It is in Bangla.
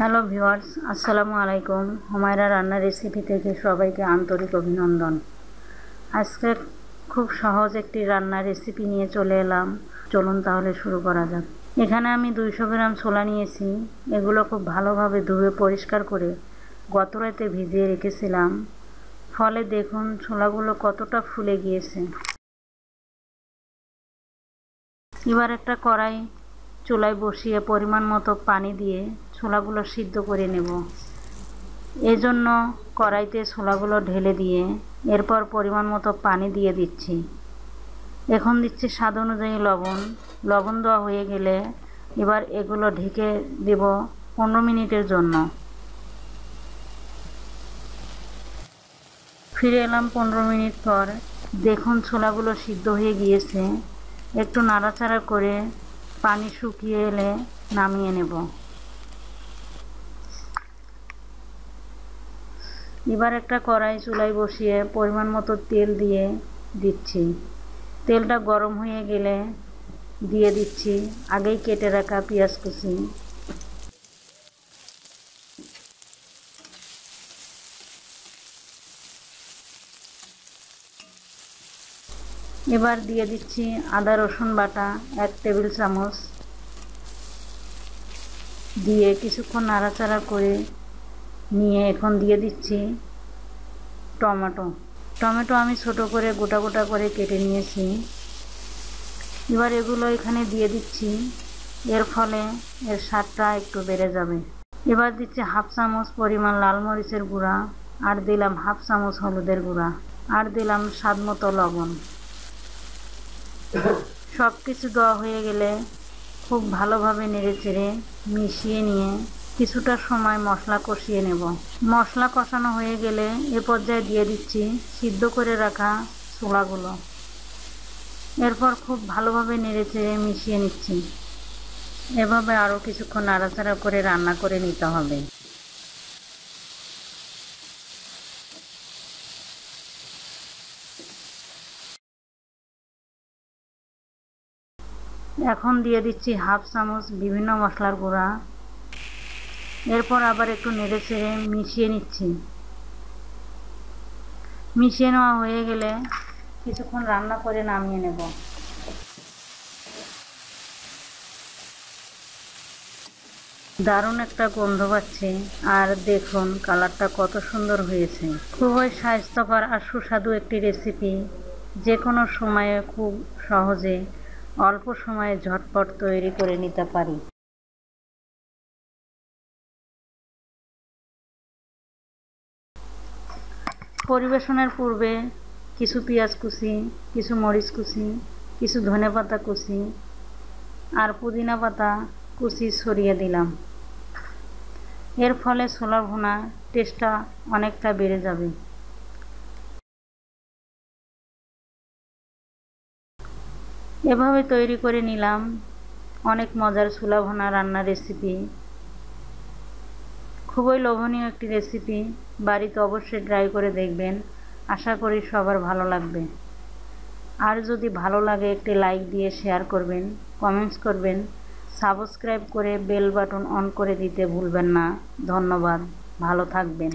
হ্যালো ভিউয়ার্স, আসসালামু আলাইকুম। হুমায়রা রান্নার রেসিপি থেকে সবাইকে আন্তরিক অভিনন্দন। আজকে খুব সহজ একটি রান্নার রেসিপি নিয়ে চলে এলাম। চলুন তাহলে শুরু করা যাক। এখানে আমি 200 গ্রাম ছোলা নিয়েছি। এগুলো খুব ভালোভাবে ধুয়ে পরিষ্কার করে গত রাতে ভিজিয়ে রেখেছিলাম। ফলে দেখুন ছোলাগুলো কতটা ফুলে গিয়েছে। এবার একটা কড়াই চুলায় বসিয়ে পরিমাণ মতো পানি দিয়ে ছোলাগুলো সিদ্ধ করে নেব। এজন্য কড়াইতে ছোলাগুলো ঢেলে দিয়ে এরপর পরিমাণ মতো পানি দিয়ে দিচ্ছি। এখন দিচ্ছি স্বাদ অনুযায়ী লবণ দেওয়া হয়ে গেলে এবার এগুলো ঢেকে দেব 15 মিনিটের জন্য। ফিরে এলাম 15 মিনিট পর। দেখুন ছোলাগুলো সিদ্ধ হয়ে গিয়েছে। একটু নাড়াচাড়া করে পানি শুকিয়ে এলে নামিয়ে নেব। এবার একটা কড়াই চুলায় বসিয়ে পরিমাণ মতো তেল দিয়ে দিচ্ছি। তেলটা গরম হয়ে গেলে দিয়ে দিচ্ছি আগেই কেটে রাখা পেঁয়াজ কুচি। এবার দিয়ে দিচ্ছি আদা রসুন বাটা 1 টেবিল চামচ। দিয়ে কিছুক্ষণ নাড়াচাড়া করে নিয়ে এখন দিয়ে দিচ্ছি টমেটো আমি ছোট করে গোটা গোটা করে কেটে নিয়েছি। এবার এগুলো এখানে দিয়ে দিচ্ছি। এর ফলে এর স্বাদটা একটু বেড়ে যাবে। এবার দিচ্ছি হাফ চামচ পরিমাণ লাল মরিচের গুঁড়া, আর দিলাম হাফ চামচ হলুদের গুঁড়া, আর দিলাম স্বাদ মতো লবণ। সব কিছু দেওয়া হয়ে গেলে খুব ভালোভাবে নেড়েচেড়ে মিশিয়ে নিয়ে কিছুটা সময় মশলা কষিয়ে নেব। মশলা কষানো হয়ে গেলে এ পর্যায়ে দিয়ে দিচ্ছি সিদ্ধ করে রাখা ছোলাগুলো। এরপর খুব ভালোভাবে নেড়েচেড়ে মিশিয়ে নিচ্ছি। এভাবে আরও কিছুক্ষণ নাড়াচাড়া করে রান্না করে নিতে হবে। এখন দিয়ে দিচ্ছি হাফ চামচ বিভিন্ন মশলার গুঁড়া। এরপর আবার একটু নেড়েচেড়ে মিশিয়ে নিচ্ছি। মিশিয়ে নেওয়া হয়ে গেলে কিছুক্ষণ রান্না করে নামিয়ে নেব। দারুণ একটা গন্ধ পাচ্ছি, আর দেখুন কালারটা কত সুন্দর হয়েছে। খুবই স্বাস্থ্যকর আর সুস্বাদু একটি রেসিপি। যে কোনো সময়ে খুব সহজে অল্প সময়ে ঝটপট তৈরি করে নিতে পারি। পরিবেশনের পূর্বে কিছু পেঁয়াজ কুচি, কিছু মরিচ কুচি, কিছু ধনেপাতা কুচি আর পুদিনা পাতা কুচি ছড়িয়ে দিলাম। এর ফলে ছোলা ভুনা টেস্টটা অনেকটা বেড়ে যাবে। এভাবে তৈরি করে নিলাম অনেক মজার ছোলা ভুনা রান্নার রেসিপি। খুবই লোভনীয় একটি রেসিপি। বাড়িতে অবশ্যই ট্রাই করে দেখবেন। আশা করি সবার ভালো লাগবে। আর যদি ভালো লাগে একটি লাইক দিয়ে শেয়ার করবেন, কমেন্টস করবেন, সাবস্ক্রাইব করে বেল বাটন অন করে দিতে ভুলবেন না। ধন্যবাদ, ভালো থাকবেন।